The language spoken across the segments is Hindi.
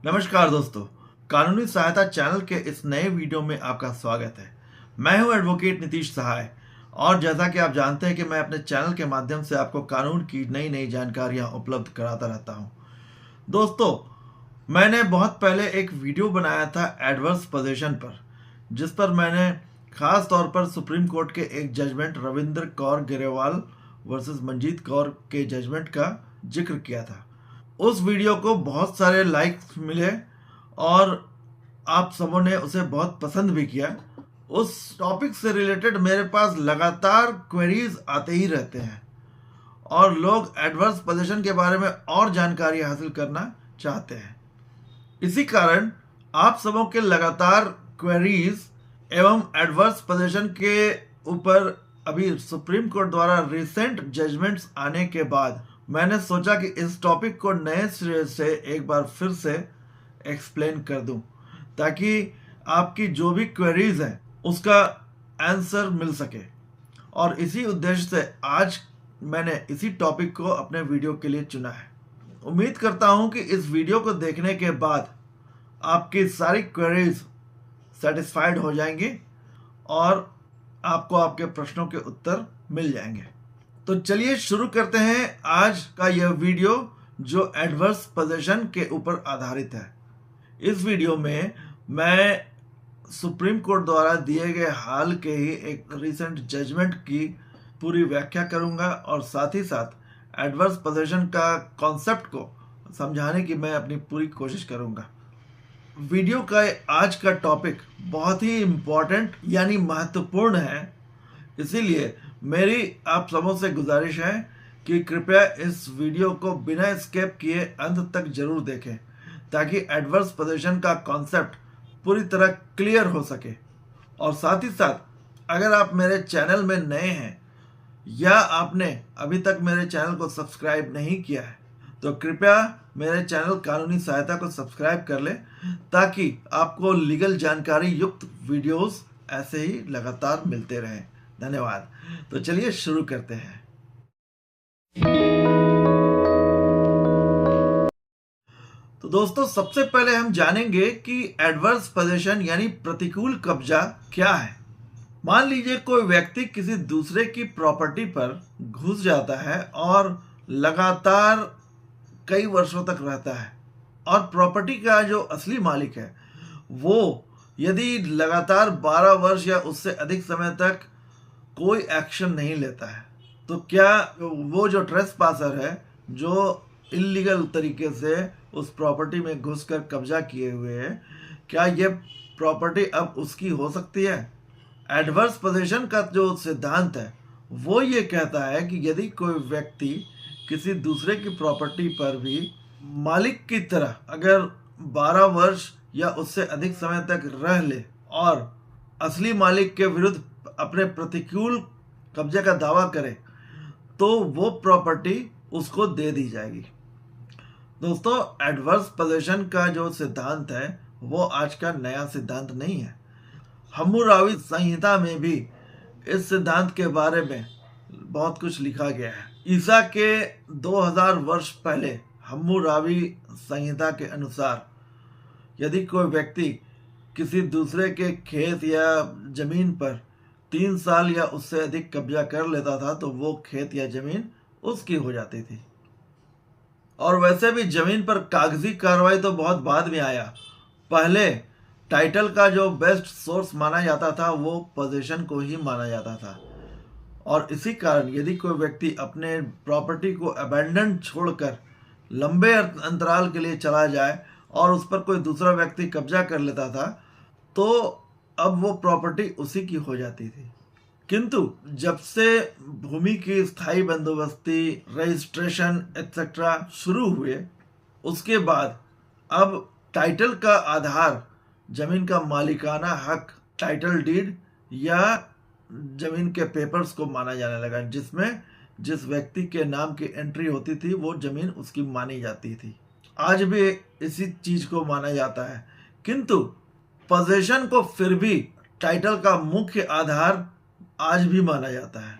नमस्कार दोस्तों, कानूनी सहायता चैनल के इस नए वीडियो में आपका स्वागत है। मैं हूं एडवोकेट नीतीश सहाय और जैसा कि आप जानते हैं कि मैं अपने चैनल के माध्यम से आपको कानून की नई नई जानकारियां उपलब्ध कराता रहता हूं। दोस्तों, मैंने बहुत पहले एक वीडियो बनाया था एडवर्स पोजीशन पर, जिस पर मैंने खास तौर पर सुप्रीम कोर्ट के एक जजमेंट रविंद्र कौर ग्रेवाल वर्सेस मंजीत कौर के जजमेंट का जिक्र किया था। उस वीडियो को बहुत सारे लाइक्स मिले और आप सबों ने उसे बहुत पसंद भी किया। उस टॉपिक से रिलेटेड मेरे पास लगातार क्वेरीज आते ही रहते हैं और लोग एडवर्स पोजीशन के बारे में और जानकारी हासिल करना चाहते हैं। इसी कारण आप सबों के लगातार क्वेरीज एवं एडवर्स पोजीशन के ऊपर अभी सुप्रीम कोर्ट द्वारा रिसेंट जजमेंट्स आने के बाद मैंने सोचा कि इस टॉपिक को नए सिरे से एक बार फिर से एक्सप्लेन कर दूं, ताकि आपकी जो भी क्वेरीज हैं उसका आंसर मिल सके। और इसी उद्देश्य से आज मैंने इसी टॉपिक को अपने वीडियो के लिए चुना है। उम्मीद करता हूं कि इस वीडियो को देखने के बाद आपकी सारी क्वेरीज सेटिस्फाइड हो जाएंगी और आपको आपके प्रश्नों के उत्तर मिल जाएंगे। तो चलिए शुरू करते हैं आज का यह वीडियो जो एडवर्स पोजीशन के ऊपर आधारित है। इस वीडियो में मैं सुप्रीम कोर्ट द्वारा दिए गए हाल के ही एक रिसेंट जजमेंट की पूरी व्याख्या करूंगा और साथ ही साथ एडवर्स पोजीशन का कॉन्सेप्ट को समझाने की मैं अपनी पूरी कोशिश करूंगा। वीडियो का आज का टॉपिक बहुत ही इम्पोर्टेंट यानी महत्वपूर्ण है, इसीलिए मेरी आप सबों से गुजारिश है कि कृपया इस वीडियो को बिना स्किप किए अंत तक जरूर देखें, ताकि एडवर्स पोजीशन का कॉन्सेप्ट पूरी तरह क्लियर हो सके। और साथ ही साथ अगर आप मेरे चैनल में नए हैं या आपने अभी तक मेरे चैनल को सब्सक्राइब नहीं किया है तो कृपया मेरे चैनल कानूनी सहायता को सब्सक्राइब कर ले, ताकि आपको लीगल जानकारी युक्त वीडियोस ऐसे ही लगातार मिलते रहें। धन्यवाद। तो चलिए शुरू करते हैं। तो दोस्तों, सबसे पहले हम जानेंगे कि एडवर्स पोजीशन यानी प्रतिकूल कब्जा क्या है। मान लीजिए कोई व्यक्ति किसी दूसरे की प्रॉपर्टी पर घुस जाता है और लगातार कई वर्षों तक रहता है और प्रॉपर्टी का जो असली मालिक है वो यदि लगातार 12 वर्ष या उससे अधिक समय तक कोई एक्शन नहीं लेता है, तो क्या वो जो ट्रेसपासर है, जो इल्लीगल तरीके से उस प्रॉपर्टी में घुसकर कब्जा किए हुए है, क्या ये प्रॉपर्टी अब उसकी हो सकती है? एडवर्स पोजीशन का जो सिद्धांत है वो ये कहता है कि यदि कोई व्यक्ति किसी दूसरे की प्रॉपर्टी पर भी मालिक की तरह अगर 12 वर्ष या उससे अधिक समय तक रह ले और असली मालिक के विरुद्ध अपने प्रतिकूल कब्जे का दावा करे, तो वो प्रॉपर्टी उसको दे दी जाएगी। दोस्तों, एडवर्स पोजीशन का जो सिद्धांत है वो आज का नया सिद्धांत नहीं है। हम्मुराबी संहिता में भी इस सिद्धांत के बारे में बहुत कुछ लिखा गया है। ईसा के 2000 वर्ष पहले हम्मुराबी संहिता के अनुसार यदि कोई व्यक्ति किसी दूसरे के खेत या जमीन पर 3 साल या उससे अधिक कब्जा कर लेता था तो वो खेत या जमीन उसकी हो जाती थी। और वैसे भी जमीन पर कागजी कार्रवाई तो बहुत बाद में आया। पहले टाइटल का जो बेस्ट सोर्स माना जाता था वो पोजीशन को ही माना जाता था। और इसी कारण यदि कोई व्यक्ति अपने प्रॉपर्टी को अबैंडन छोड़कर लंबे अंतराल के लिए चला जाए और उस पर कोई दूसरा व्यक्ति कब्जा कर लेता था, तो अब वो प्रॉपर्टी उसी की हो जाती थी। किंतु जब से भूमि की स्थायी बंदोबस्ती, रजिस्ट्रेशन एक्सेट्रा शुरू हुए, उसके बाद अब टाइटल का आधार जमीन का मालिकाना हक, टाइटल डीड या जमीन के पेपर्स को माना जाने लगा, जिसमें जिस व्यक्ति के नाम की एंट्री होती थी वो जमीन उसकी मानी जाती थी। आज भी इसी चीज को माना जाता है, किंतु पोजीशन को फिर भी टाइटल का मुख्य आधार आज भी माना जाता है।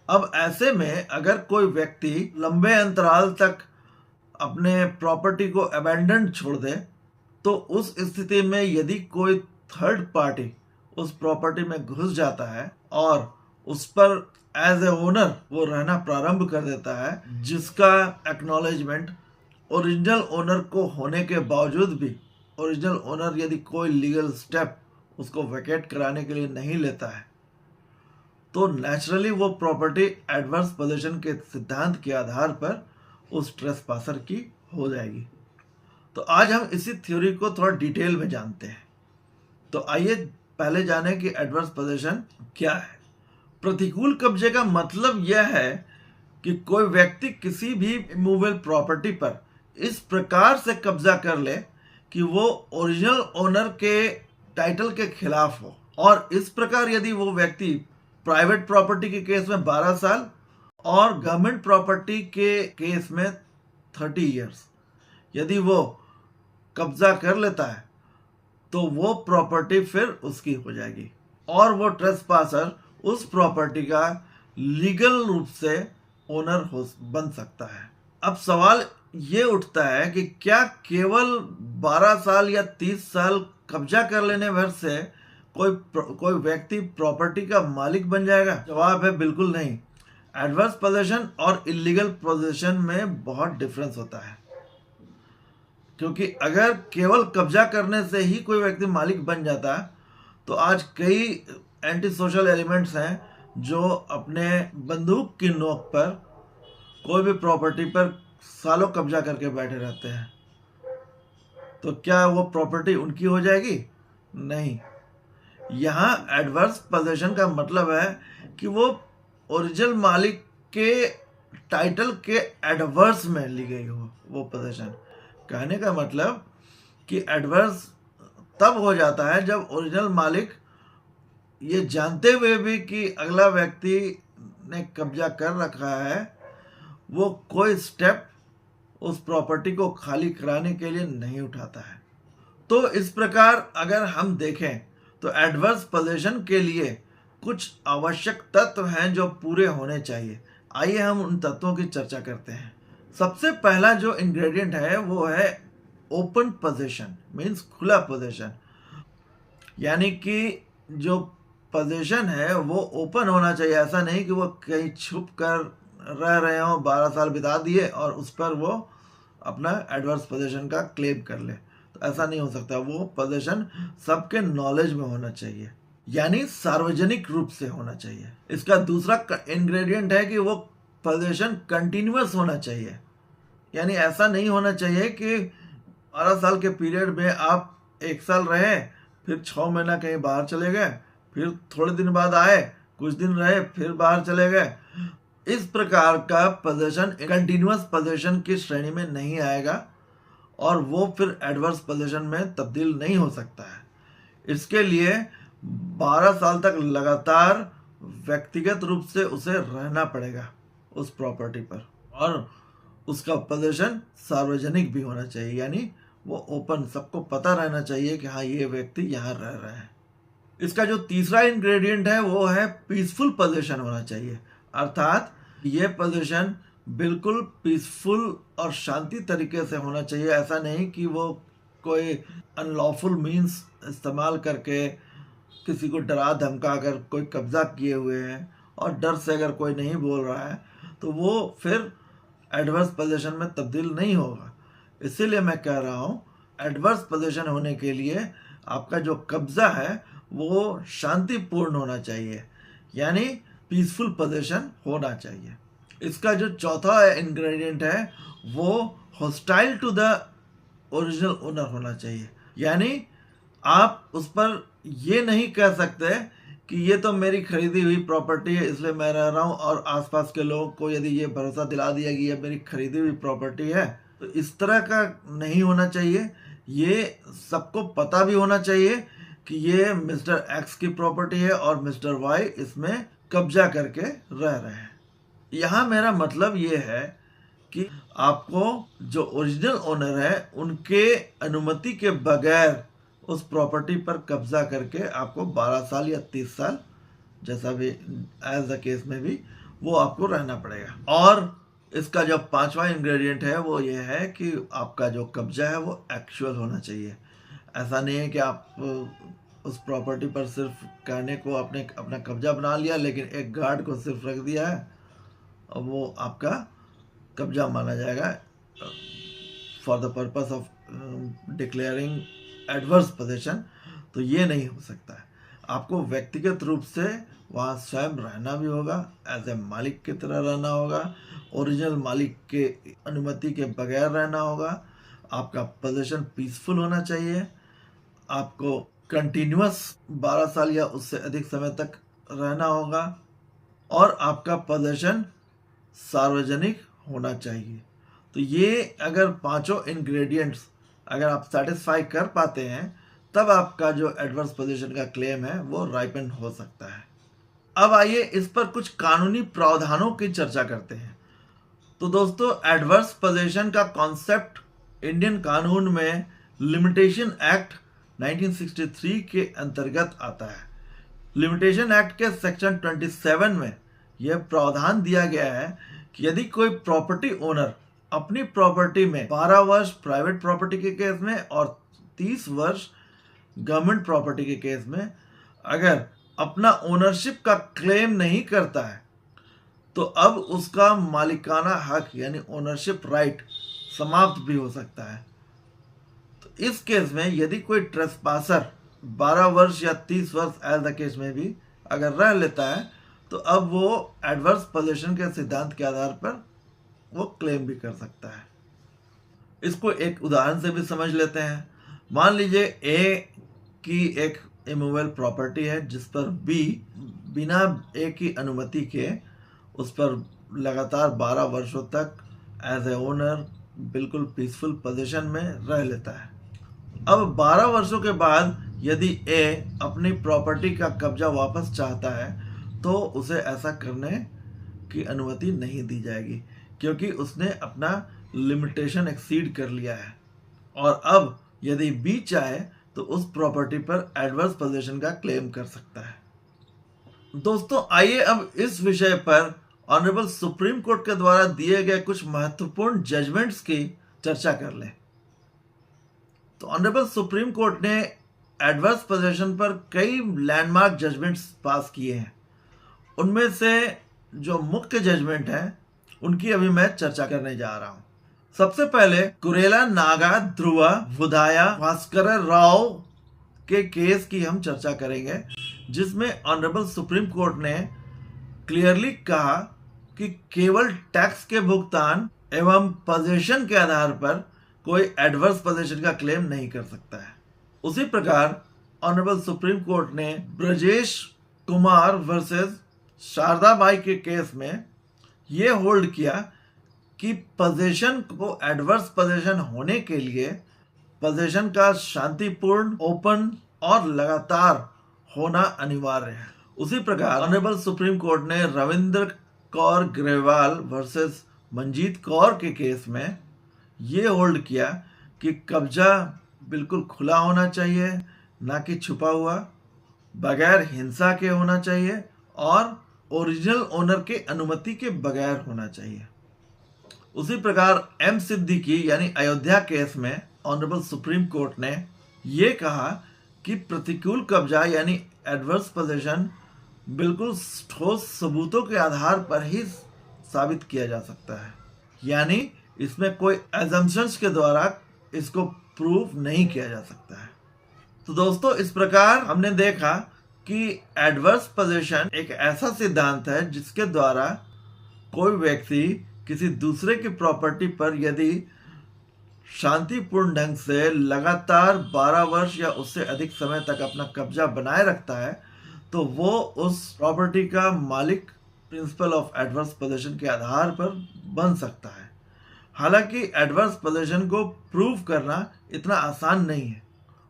अब ऐसे में अगर कोई व्यक्ति लंबे अंतराल तक अपने प्रॉपर्टी को अबैंडन छोड़ दे तो उस स्थिति में यदि कोई थर्ड पार्टी उस प्रॉपर्टी में घुस जाता है और उस पर एज ए ओनर वो रहना प्रारंभ कर देता है, जिसका एक्नॉलेजमेंट ओरिजिनल ओनर को होने के बावजूद भी ओरिजिनल ओनर यदि कोई लीगल स्टेप उसको वैकेट कराने के लिए नहीं लेता है, तो नेचुरली वो प्रॉपर्टी एडवर्स पोजीशन के सिद्धांत के आधार पर उस ट्रेसपासर की हो जाएगी। तो आज हम इसी थ्योरी को थोड़ा डिटेल में जानते हैं। तो आइए पहले जाने कि एडवर्स पोजीशन क्या है। प्रतिकूल कब्जे का मतलब यह है कि कोई व्यक्ति किसी भी इमूवेबल प्रॉपर्टी पर इस प्रकार से कब्जा कर ले कि वो ओरिजिनल ओनर के टाइटल के खिलाफ हो। और इस प्रकार यदि वो व्यक्ति प्राइवेट प्रॉपर्टी के केस में 12 साल और गवर्नमेंट प्रॉपर्टी के केस में 30 इयर्स यदि वो कब्जा कर लेता है तो वो प्रॉपर्टी फिर उसकी हो जाएगी और वो ट्रेसपासर उस प्रॉपर्टी का लीगल रूप से ओनर बन सकता है। अब सवाल ये उठता है कि क्या केवल 12 साल या 30 साल कब्जा कर लेने भर से कोई व्यक्ति प्रॉपर्टी का मालिक बन जाएगा? जवाब है बिल्कुल नहीं। एडवर्स पोजीशन और इलीगल पोजीशन में बहुत डिफरेंस होता है, क्योंकि अगर केवल कब्जा करने से ही कोई व्यक्ति मालिक बन जाता तो आज कई एंटी सोशल एलिमेंट्स हैं जो अपने बंदूक की नोक पर कोई भी प्रॉपर्टी पर सालों कब्जा करके बैठे रहते हैं। तो क्या वो प्रॉपर्टी उनकी हो जाएगी? नहीं। यहाँ एडवर्स पोजीशन का मतलब है कि वो ओरिजिनल मालिक के टाइटल के एडवर्स में ली गई हो वो पोजीशन। कहने का मतलब कि एडवर्स तब हो जाता है जब ओरिजिनल मालिक ये जानते हुए भी कि अगला व्यक्ति ने कब्जा कर रखा है, वो कोई स्टेप उस प्रॉपर्टी को खाली कराने के लिए नहीं उठाता है। तो इस प्रकार अगर हम देखें तो एडवर्स पोजीशन के लिए कुछ आवश्यक तत्व हैं जो पूरे होने चाहिए। आइए हम उन तत्वों की चर्चा करते हैं। सबसे पहला जो इंग्रेडिएंट है वो है ओपन पोजीशन, मीन्स खुला पोजीशन। यानी कि जो पोजीशन है वो ओपन होना चाहिए। ऐसा नहीं कि वो कहीं छुप कर रह रहे हो, 12 साल बिता दिए और उस पर वो अपना एडवर्स पोजीशन का क्लेम कर ले। तो ऐसा नहीं हो सकता। वो पोजीशन सबके नॉलेज में होना चाहिए, यानी सार्वजनिक रूप से होना चाहिए। इसका दूसरा इंग्रेडिएंट है कि वो पोजीशन कंटिन्यूअस होना चाहिए। यानी ऐसा नहीं होना चाहिए कि 12 साल के पीरियड में आप 1 साल रहे, फिर 6 महीना कहीं बाहर चले गए, फिर थोड़े दिन बाद आए, कुछ दिन रहे, फिर बाहर चले गए। इस प्रकार का पोजीशन कंटिन्यूअस पोजीशन की श्रेणी में नहीं आएगा और वो फिर एडवर्स पोजीशन में तब्दील नहीं हो सकता है। इसके लिए 12 साल तक लगातार व्यक्तिगत रूप से उसे रहना पड़ेगा उस प्रॉपर्टी पर, और उसका पोजीशन सार्वजनिक भी होना चाहिए। यानी वो ओपन, सबको पता रहना चाहिए कि हाँ ये व्यक्ति यहाँ रह रहा है। इसका जो तीसरा इंग्रेडिएंट है वो है पीसफुल पोजीशन होना चाहिए। अर्थात ये पोजीशन बिल्कुल पीसफुल और शांति तरीके से होना चाहिए। ऐसा नहीं कि वो कोई अनलॉफुल मीन्स इस्तेमाल करके किसी को डरा धमका कर कोई कब्जा किए हुए हैं और डर से अगर कोई नहीं बोल रहा है तो वो फिर एडवर्स पोजीशन में तब्दील नहीं होगा। इसीलिए मैं कह रहा हूँ एडवर्स पोजीशन होने के लिए आपका जो कब्जा है वो शांतिपूर्ण होना चाहिए, यानी पीसफुल पोजीशन होना चाहिए। इसका जो चौथा इंग्रेडिएंट है वो hostile to the original owner होना चाहिए। यानी आप उस पर ये नहीं कह सकते कि ये तो मेरी खरीदी हुई प्रॉपर्टी है इसलिए मैं रह रहा हूँ, और आसपास के लोगों को यदि ये भरोसा दिला दिया कि ये मेरी खरीदी हुई प्रॉपर्टी है, तो इस तरह का नहीं होना चाहिए। ये सबको पता भी होना चाहिए कि ये मिस्टर एक्स की प्रॉपर्टी है और मिस्टर वाई इसमें कब्जा करके रह रहे हैं। यहाँ मेरा मतलब ये है कि आपको जो ओरिजिनल ओनर है उनके अनुमति के बगैर उस प्रॉपर्टी पर कब्जा करके आपको 12 साल या 30 साल जैसा भी एज द केस में भी वो आपको रहना पड़ेगा। और इसका जो पांचवा इंग्रेडिएंट है वो ये है कि आपका जो कब्जा है वो एक्चुअल होना चाहिए। ऐसा नहीं है कि आप उस प्रॉपर्टी पर सिर्फ कहने को अपना कब्जा बना लिया, लेकिन एक गार्ड को सिर्फ रख दिया है और वो आपका कब्जा माना जाएगा for the purpose of declaring adverse position. तो ये नहीं हो सकता है। आपको व्यक्तिगत रूप से वहाँ स्वयं रहना भी होगा, एज ए मालिक की तरह रहना होगा, ओरिजिनल मालिक के अनुमति के बगैर रहना होगा। आपका पोजीशन पीसफुल होना चाहिए। आपको कंटिन्यूअस 12 साल या उससे अधिक समय तक रहना होगा और आपका पोजीशन सार्वजनिक होना चाहिए। तो ये अगर पांचों इंग्रेडिएंट्स अगर आप सेटिस्फाई कर पाते हैं, तब आपका जो एडवर्स पोजीशन का क्लेम है वो राइपन हो सकता है। अब आइए इस पर कुछ कानूनी प्रावधानों की चर्चा करते हैं। तो दोस्तों, एडवर्स पोजीशन का कॉन्सेप्ट इंडियन कानून में लिमिटेशन एक्ट 1963 के अंतर्गत आता है। लिमिटेशन एक्ट के सेक्शन 27 में यह प्रावधान दिया गया है कि यदि कोई प्रॉपर्टी ओनर अपनी प्रॉपर्टी में 12 वर्ष प्राइवेट प्रॉपर्टी के केस में और 30 वर्ष गवर्नमेंट प्रॉपर्टी के केस में अगर अपना ओनरशिप का क्लेम नहीं करता है, तो अब उसका मालिकाना हक यानी ओनरशिप राइट समाप्त भी हो सकता है। तो इस केस में यदि कोई ट्रेसपासर 12 वर्ष या 30 वर्ष एज द केस में भी अगर रह लेता है, तो अब वो एडवर्स पोजीशन के सिद्धांत के आधार पर वो क्लेम भी कर सकता है। इसको एक उदाहरण से भी समझ लेते हैं। मान लीजिए ए की एक इमूवेबल प्रॉपर्टी है जिस पर बी बिना ए की अनुमति के उस पर लगातार 12 वर्षों तक एज ए ओनर बिल्कुल पीसफुल पोजीशन में रह लेता है। अब 12 वर्षों के बाद यदि ए अपनी प्रॉपर्टी का कब्जा वापस चाहता है, तो उसे ऐसा करने की अनुमति नहीं दी जाएगी, क्योंकि उसने अपना लिमिटेशन एक्सीड कर लिया है। और अब यदि बी चाहे तो उस प्रॉपर्टी पर एडवर्स पोजीशन का क्लेम कर सकता है। दोस्तों, आइए अब इस विषय पर ऑनरेबल सुप्रीम कोर्ट के द्वारा दिए गए कुछ महत्वपूर्ण जजमेंट्स की चर्चा कर लें। तो ऑनरेबल सुप्रीम कोर्ट ने एडवर्स पोजीशन पर कई लैंडमार्क जजमेंट्स पास किए हैं। उनमें से जो मुख्य जजमेंट है उनकी अभी मैं चर्चा करने जा रहा हूं। सबसे पहले कुरेला नागा ध्रुवा वुधाया भास्कर राव के केस की हम चर्चा करेंगे, जिसमें ऑनरेबल सुप्रीम कोर्ट ने क्लियरली कहा कि केवल टैक्स के भुगतान एवं पोजीशन के आधार पर कोई एडवर्स पोजीशन का क्लेम नहीं कर सकता है। उसी प्रकार ऑनरेबल सुप्रीम कोर्ट ने ब्रजेश कुमार वर्सेस शारदा बाई के केस में यह होल्ड किया कि पोजीशन को एडवर्स पोजीशन होने के लिए पोजीशन का शांतिपूर्ण, ओपन और लगातार होना अनिवार्य है। उसी प्रकार ऑनरेबल सुप्रीम कोर्ट ने रविंद्र कौर ग्रेवाल वर्सेस मंजीत कौर के केस में ये होल्ड किया कि कब्जा बिल्कुल खुला होना चाहिए, ना कि छुपा हुआ, बगैर हिंसा के होना चाहिए और ओरिजिनल ओनर के अनुमति के बगैर होना चाहिए। उसी प्रकार एम सिद्दीकी यानी अयोध्या केस में ऑनरेबल सुप्रीम कोर्ट ने ये कहा कि प्रतिकूल कब्जा यानी एडवर्स पोजीशन बिल्कुल ठोस सबूतों के आधार पर ही साबित किया जा सकता है, यानी इसमें कोई एजम्पशंस के द्वारा इसको प्रूव नहीं किया जा सकता है। तो दोस्तों, इस प्रकार हमने देखा कि एडवर्स पोजीशन एक ऐसा सिद्धांत है जिसके द्वारा कोई व्यक्ति किसी दूसरे की प्रॉपर्टी पर यदि शांतिपूर्ण ढंग से लगातार 12 वर्ष या उससे अधिक समय तक अपना कब्जा बनाए रखता है, तो वो उस प्रॉपर्टी का मालिक प्रिंसिपल ऑफ एडवर्स पोजीशन के आधार पर बन सकता है। हालांकि एडवर्स पोजीशन को प्रूव करना इतना आसान नहीं है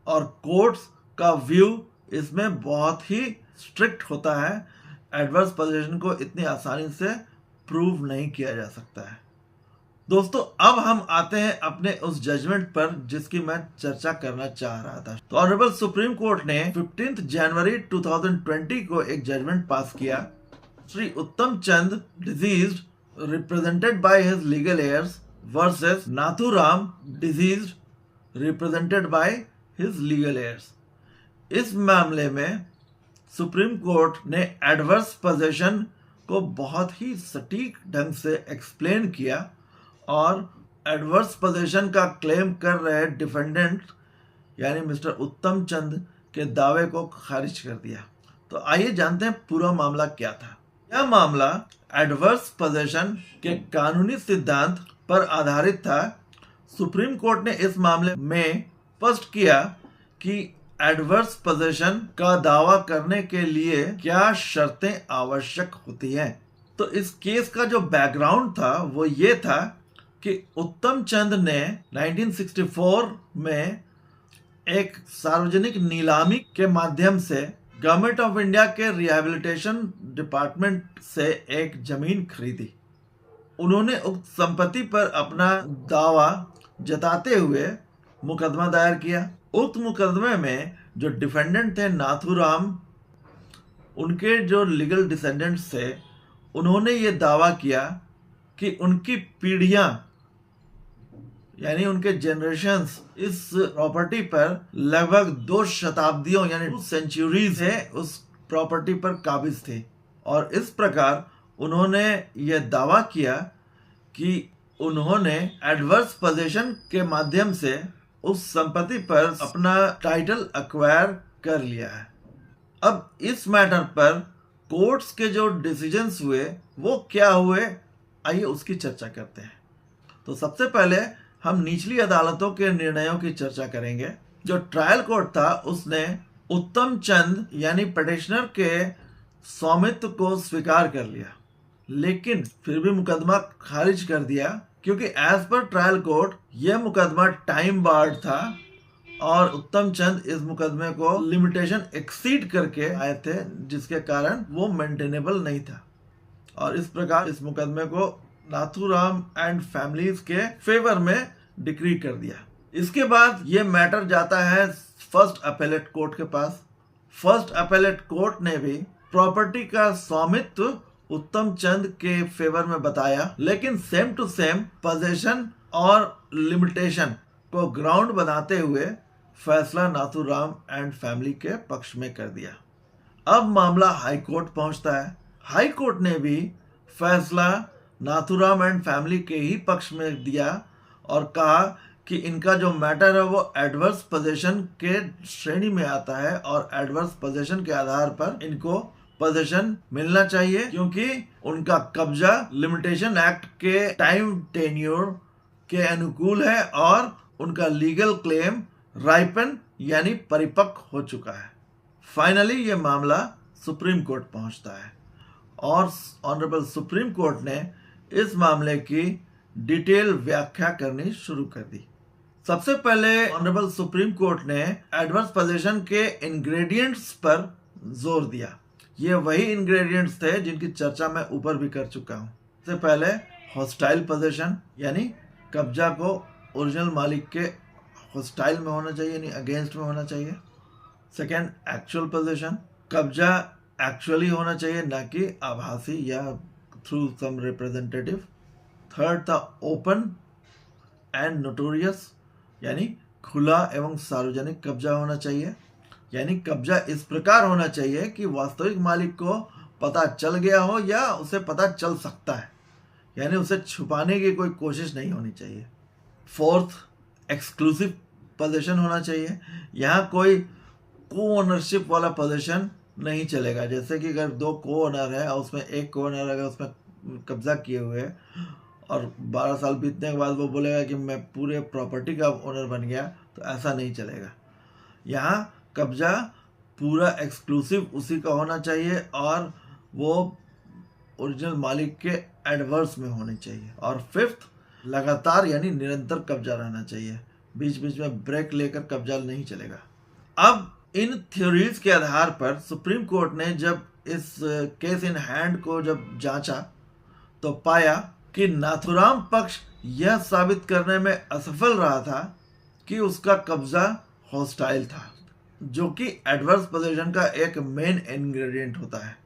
और कोर्ट्स का व्यू इसमें बहुत ही स्ट्रिक्ट होता है। एडवर्स पोजीशन को इतनी आसानी से प्रूव नहीं किया जा सकता है। दोस्तों, अब हम आते हैं अपने उस जजमेंट पर जिसकी मैं चर्चा करना चाह रहा था। तो ऑनरेबल सुप्रीम कोर्ट ने 15 जनवरी 2020 को एक जजमेंट पास किया। Shri Uttam Chand deceased represented by his legal heirs versus Nathuram deceased represented by his legal heirs. इस मामले में सुप्रीम कोर्ट ने एडवर्स पोजेशन को बहुत ही सटीक ढंग से एक्सप्लेन किया और एडवर्स पोजेशन का क्लेम कर रहे डिफेंडेंट यानी मिस्टर उत्तम चंद के दावे को खारिज कर दिया। तो आइए जानते हैं पूरा मामला क्या था। यह मामला एडवर्स पोजेशन के कानूनी सिद्धांत पर आधारित था। सुप्रीम कोर्ट ने इस मामले में स्पष्ट किया कि एडवर्स पोजेशन का दावा करने के लिए क्या शर्तें आवश्यक होती हैं। तो इस केस का जो बैकग्राउंड था वो ये था कि उत्तम चंद ने 1964 में एक सार्वजनिक नीलामी के माध्यम से गवर्नमेंट ऑफ इंडिया के रिहैबिलिटेशन डिपार्टमेंट से एक जमीन खरीदी। उन्होंने उक्त संपत्ति पर अपना दावा जताते हुए मुकदमा दायर किया। उक्त मुकदमे में जो डिफेंडेंट थे नाथूराम, उनके जो लीगल डिसेंडेंट्स थे, उन्होंने ये दावा किया कि उनकी पीढ़ियां यानी उनके जनरेशन्स इस प्रॉपर्टी पर लगभग 2 शताब्दियों यानी 2 सेंचुरीज है उस प्रॉपर्टी पर काबिज थे। और इस प्रकार उन्होंने ये दावा किया कि उन्होंने एडवर्स पोजेशन के माध्यम से उस संपत्ति पर अपना टाइटल एक्वायर कर लिया है। अब इस मैटर पर कोर्ट्स के जो डिसीजंस हुए वो क्या हुए, आइए उसकी चर्चा करते हैं। तो सबसे पहले हम निचली अदालतों के निर्णयों की चर्चा करेंगे। जो ट्रायल कोर्ट था उसने उत्तम चंद यानी पिटिशनर के स्वामित्व को स्वीकार कर लिया, लेकिन फिर भी मुकदमा खारिज कर दिया क्योंकि एज पर ट्रायल कोर्ट यह मुकदमा टाइम बार्ड था और उत्तम चंद इस मुकदमे को लिमिटेशन एक्सीड करके आए थे, जिसके कारण वो मेंटेनेबल नहीं था। और इस प्रकार इस मुकदमे को नाथूराम एंड फैमिलीज के फेवर में डिक्री कर दिया। इसके बाद ये मैटर जाता है फर्स्ट अपेलेट कोर्ट के पास। फर्स्ट अपेलेट कोर्ट ने भी प्रॉपर्टी का स्वामित्व उत्तम चंद के फेवर में बताया, लेकिन सेम टू सेम पोजेशन और लिमिटेशन को ग्राउंड बनाते हुए फैसला नाथूराम एंड फैमिली के पक्ष में कर दिया। अब मामला हाई कोर्ट पहुंचता है। हाई कोर्ट ने भी फैसला नाथूराम एंड फैमिली के ही पक्ष में दिया और कहा कि इनका जो मैटर है वो एडवर्स पोजेशन के श्रेणी में आता है और एडवर्स पोजेशन के आधार पर इनको पोजेशन मिलना चाहिए, क्योंकि उनका कब्जा लिमिटेशन एक्ट के टाइम टेन्योर के अनुकूल है और उनका लीगल क्लेम राइपन यानी परिपक्व हो चुका है। फाइनली ये मामला सुप्रीम कोर्ट पहुंचता है और ऑनरेबल सुप्रीम कोर्ट ने इस मामले की डिटेल व्याख्या करनी शुरू कर दी। सबसे पहले ऑनरेबल सुप्रीम कोर्ट ने एडवर्स पोजेशन के इंग्रेडिएंट्स पर जोर दिया। ये वही इंग्रेडिएंट्स थे जिनकी चर्चा मैं ऊपर भी कर चुका हूँ। सबसे पहले हॉस्टाइल पोजेशन यानी कब्जा को ओरिजिनल मालिक के हॉस्टाइल में होना चाहिए यानी अगेंस्ट में होना चाहिए। सेकेंड एक्चुअल पोजेशन, कब्जा एक्चुअली होना चाहिए ना कि आभासी या थ्रू सम रिप्रेजेंटेटिव। थर्ड था ओपन एंड नोटोरियस यानी खुला एवं सार्वजनिक कब्जा होना चाहिए, यानी कब्जा इस प्रकार होना चाहिए कि वास्तविक मालिक को पता चल गया हो या उसे पता चल सकता है, यानी उसे छुपाने की कोई कोशिश नहीं होनी चाहिए। फोर्थ एक्सक्लूसिव पोजेशन होना चाहिए। यहाँ कोई को ओनरशिप वाला पोजेशन नहीं चलेगा, जैसे कि अगर 2 को ओनर है और उसमें एक को ओनर अगर उसमें कब्जा किए हुए और 12 साल बीतने के बाद वो बोलेगा कि मैं पूरे प्रॉपर्टी का ओनर बन गया, तो ऐसा नहीं चलेगा। यहाँ कब्जा पूरा एक्सक्लूसिव उसी का होना चाहिए और वो ओरिजिनल मालिक के एडवर्स में होने चाहिए। और फिफ्थ लगातार यानी निरंतर कब्जा रहना चाहिए, बीच बीच में ब्रेक लेकर कब्जा नहीं चलेगा। अब इन थ्योरीज के आधार पर सुप्रीम कोर्ट ने जब इस केस इन हैंड को जब जांचा तो पाया कि नाथूराम पक्ष यह साबित करने में असफल रहा था कि उसका कब्जा हॉस्टाइल था, जो कि एडवर्स पोजेशन का एक मेन इंग्रेडिएंट होता है।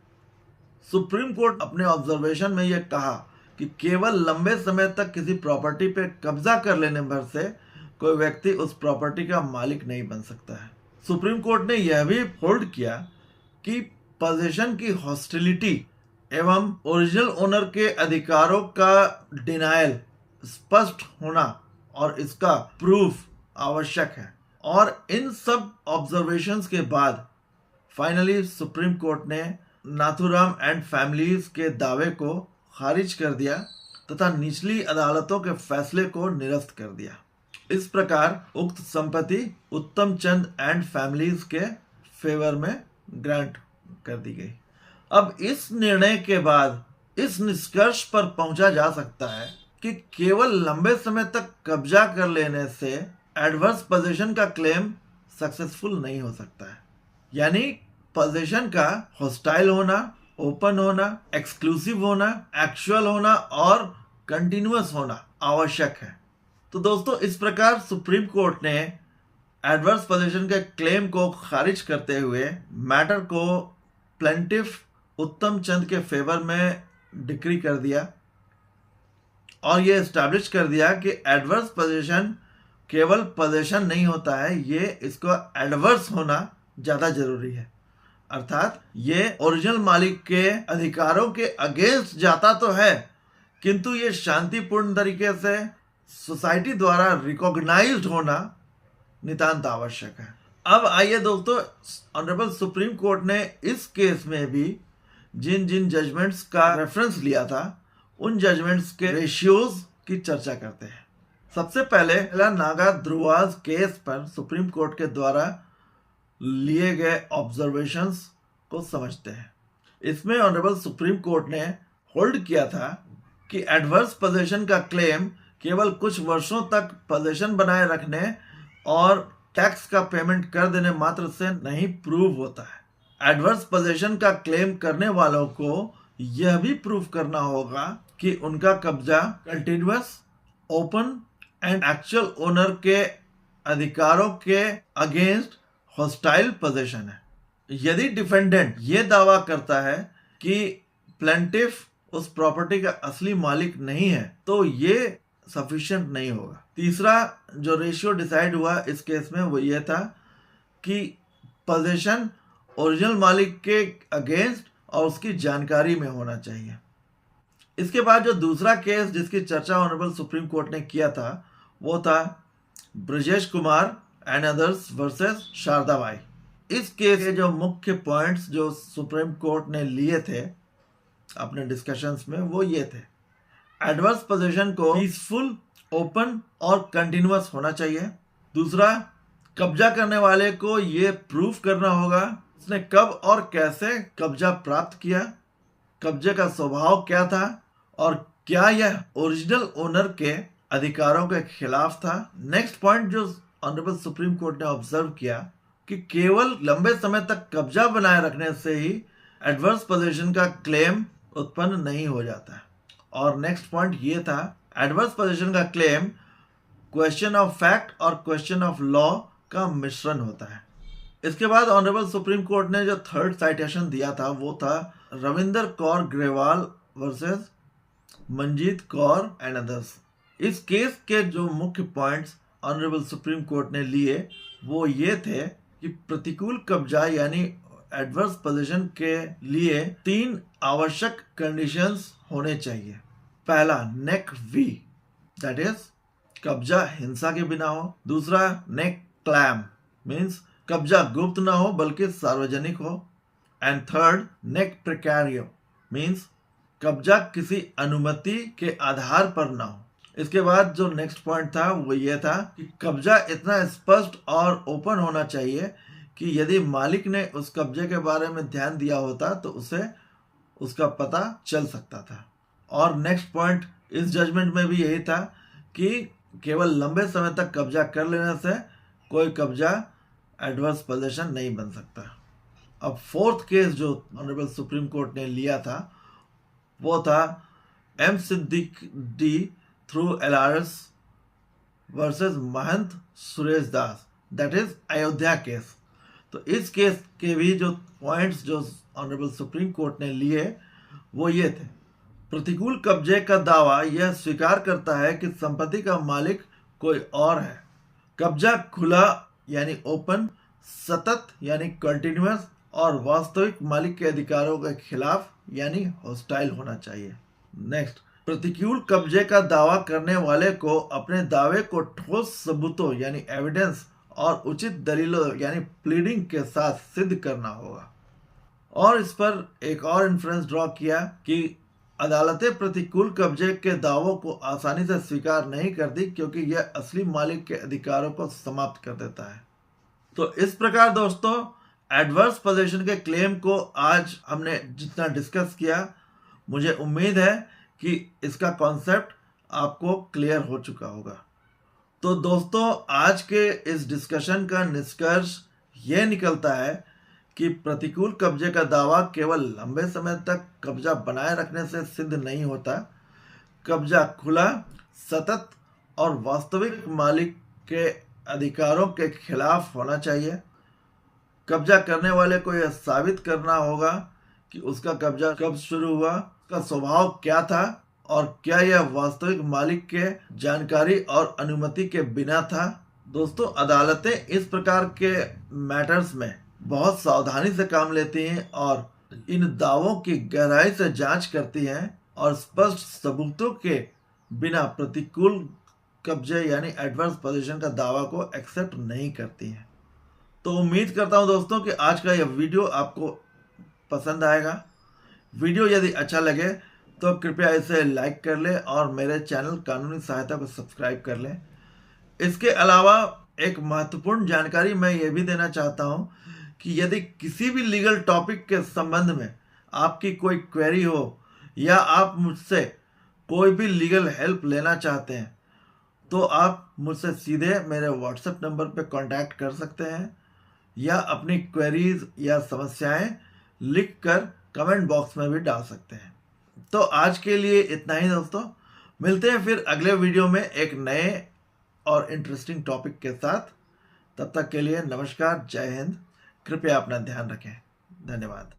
सुप्रीम कोर्ट अपने ऑब्जर्वेशन में यह कहा कि केवल लंबे समय तक किसी प्रॉपर्टी पे कब्जा कर लेने भर से कोई व्यक्ति उस प्रॉपर्टी का मालिक नहीं बन सकता है। सुप्रीम कोर्ट ने यह भी होल्ड किया कि पोजीशन की हॉस्टिलिटी एवं ओरिजिनल ओनर के अधिकारों का डिनायल स्पष्ट होना और इसका प्रूफ आवश्यक है। और इन सब ऑब्जर्वेशंस के बाद फाइनली सुप्रीम कोर्ट ने नाथुराम एंड फैमिलीज के दावे को खारिज कर दिया तथा निचली अदालतों के फैसले को निरस्त कर दिया। इस प्रकार उक्त संपत्ति उत्तम चंद एंड फैमिलीज के फेवर में ग्रांट कर दी गई। अब इस निर्णय के बाद इस निष्कर्ष पर पहुंचा जा सकता है कि केवल लंबे समय तक कब्जा कर लेने से एडवर्स पोजीशन का क्लेम सक्सेसफुल नहीं हो सकता है। यानी पोजीशन का हॉस्टाइल होना, ओपन होना, एक्सक्लूसिव होना, एक्चुअल होना और कंटिन्यूअस होना आवश्यक है। तो दोस्तों, इस प्रकार सुप्रीम कोर्ट ने एडवर्स पोजीशन के क्लेम को खारिज करते हुए मैटर को प्लेंटिफ उत्तम चंद के फेवर में डिक्री कर दिया और ये एस्टैब्लिश कर दिया कि एडवर्स पोजीशन केवल पोजीशन नहीं होता है, ये इसको एडवर्स होना ज़्यादा जरूरी है। अर्थात ये ओरिजिनल मालिक के अधिकारों के अगेंस्ट जाता तो है, किंतु ये शांतिपूर्ण तरीके से सोसाइटी द्वारा रिकॉग्नाइज्ड होना नितांत आवश्यक है। अब आइए दोस्तों, ऑनरेबल सुप्रीम कोर्ट ने इस केस में भी जिन जिन जजमेंट्स का रेफरेंस लिया था उन जजमेंट्स के रेशियोज की चर्चा करते हैं। सबसे पहले नागा ध्रुवाज केस पर सुप्रीम कोर्ट के द्वारा लिए गए ऑब्जर्वेशंस को समझते हैं। इसमें ऑनरेबल सुप्रीम कोर्ट ने होल्ड किया था कि एडवर्स पोजीशन का क्लेम केवल कुछ वर्षों तक पोजीशन बनाए रखने और टैक्स का पेमेंट कर देने मात्र से नहीं प्रूव होता है। एडवर्स पोजीशन का क्लेम करने वालों को यह भी प्रूव करना होगा कि उनका कब्जा continuous, open and actual owner के अधिकारों के अगेंस्ट हॉस्टाइल पोजीशन है। यदि डिफेंडेंट ये दावा करता है कि प्लेंटिफ उस प्रॉपर्टी का असली मालिक नहीं है तो ये सफिशिएंट नहीं होगा। तीसरा जो रेशियो डिसाइड हुआ इस केस में वो ये था कि पोजीशन ओरिजिनल मालिक के अगेंस्ट और उसकी जानकारी में होना चाहिए। इसके बाद जो दूसरा केस जिसकी चर्चा ऑनरेबल सुप्रीम कोर्ट ने किया था वो था Brajesh Kumar and others versus Sharda Bai. इस केस के जो मुख्य पॉइंट्स जो सुप्रीम कोर्ट ने लिए थे अपने डिस्कशंस में वो ये थे। एडवर्स पोजीशन को पीसफुल, ओपन और कंटिन्यूअस होना चाहिए। दूसरा, कब्जा करने वाले को ये प्रूफ करना होगा उसने कब और कैसे कब्जा प्राप्त किया, कब्जे का स्वभाव क्या था और क्या यह ओरिजिनल ओनर के अधिकारों के खिलाफ था। नेक्स्ट पॉइंट जो ऑनरेबल सुप्रीम कोर्ट ने ऑब्जर्व किया कि केवल लंबे समय तक कब्जा बनाए रखने से ही एडवर्स पोजीशन का क्लेम उत्पन्न नहीं हो जाता है। और नेक्स्ट पॉइंट ये था, एडवर्स पोजीशन का क्लेम क्वेश्चन ऑफ फैक्ट और क्वेश्चन ऑफ लॉ का मिश्रण होता है। इसके बाद ऑनरेबल सुप्रीम कोर्ट ने जो थर्ड साइटेशन दिया था वो था Ravinder Kaur Grewal versus Manjeet Kaur and others. इस केस के जो मुख्य पॉइंट्स ऑनरेबल सुप्रीम कोर्ट ने लिए वो ये थे कि प्रतिकूल कब्जा यानी एडवर्स पोजीशन के लिए 3 आवश्यक कंडीशंस होने चाहिए। पहला, नेक वी, दैट इज कब्जा हिंसा के बिना हो। दूसरा, नेक क्लैम मीन्स कब्जा गुप्त ना हो बल्कि सार्वजनिक हो। एंड थर्ड, नेक प्रिकैरियो मीन्स कब्जा किसी अनुमति के आधार पर ना हो। इसके बाद जो नेक्स्ट पॉइंट था वो ये था कि कब्जा इतना स्पष्ट और ओपन होना चाहिए कि यदि मालिक ने उस कब्जे के बारे में ध्यान दिया होता तो उसे उसका पता चल सकता था। और नेक्स्ट पॉइंट इस जजमेंट में भी यही था कि केवल लंबे समय तक कब्जा कर लेने से कोई कब्जा एडवर्स पोजीशन नहीं बन सकता। अब फोर्थ केस जो ऑनरेबल सुप्रीम कोर्ट ने लिया था वो था M Siddiqui through LRS versus Mahant Suresh Das, that is Ayodhya case. तो इस केस के भी जो पॉइंट्स जो ऑनरेबल सुप्रीम कोर्ट ने लिए वो ये थे। प्रतिकूल कब्जे का दावा यह स्वीकार करता है कि संपत्ति का मालिक कोई और है कब्जा खुला यानी ओपन, सतत यानी कंटिन्यूअस और वास्तविक मालिक के अधिकारों के खिलाफ यानी हॉस्टाइल होना चाहिए। नेक्स्ट, प्रतिकूल कब्जे का दावा करने वाले को अपने दावे को ठोस सबूतों यानी एविडेंस और उचित दलीलों यानी प्लीडिंग के साथ सिद्ध करना होगा। और इस पर एक और इन्फ्रेंस ड्रॉ किया कि अदालतें प्रतिकूल कब्जे के दावों को आसानी से स्वीकार नहीं करती क्योंकि यह असली मालिक के अधिकारों को समाप्त कर देता है। तो इस प्रकार दोस्तों एडवर्स पोजीशन के क्लेम को आज हमने जितना डिस्कस किया, मुझे उम्मीद है कि इसका कॉन्सेप्ट आपको क्लियर हो चुका होगा। तो दोस्तों आज के इस डिस्कशन का निष्कर्ष यह निकलता है कि प्रतिकूल कब्जे का दावा केवल लंबे समय तक कब्जा बनाए रखने से सिद्ध नहीं होता। कब्जा खुला, सतत और वास्तविक मालिक के अधिकारों के खिलाफ होना चाहिए। कब्जा करने वाले को यह साबित करना होगा कि उसका कब्जा कब शुरू हुआ, उसका स्वभाव क्या था और क्या यह वास्तविक मालिक के जानकारी और अनुमति के बिना था। दोस्तों अदालतें इस प्रकार के मैटर्स में बहुत सावधानी से काम लेती हैं और इन दावों की गहराई से जांच करती हैं और स्पष्ट सबूतों के बिना प्रतिकूल कब्जे यानी एडवर्स पोजीशन का दावा को एक्सेप्ट नहीं करती हैं। तो उम्मीद करता हूं दोस्तों कि आज का यह वीडियो आपको पसंद आएगा। वीडियो यदि अच्छा लगे तो कृपया इसे लाइक कर लें और मेरे चैनल कानूनी सहायता को सब्सक्राइब कर लें। इसके अलावा एक महत्वपूर्ण जानकारी मैं ये भी देना चाहता हूं कि यदि किसी भी लीगल टॉपिक के संबंध में आपकी कोई क्वेरी हो या आप मुझसे कोई भी लीगल हेल्प लेना चाहते हैं तो आप मुझसे सीधे मेरे व्हाट्सएप नंबर पर कांटेक्ट कर सकते हैं या अपनी क्वेरीज या समस्याएं लिखकर कमेंट बॉक्स में भी डाल सकते हैं। तो आज के लिए इतना ही दोस्तों, मिलते हैं फिर अगले वीडियो में एक नए और इंटरेस्टिंग टॉपिक के साथ। तब तक के लिए नमस्कार, जय हिंद। कृपया अपना ध्यान रखें। धन्यवाद।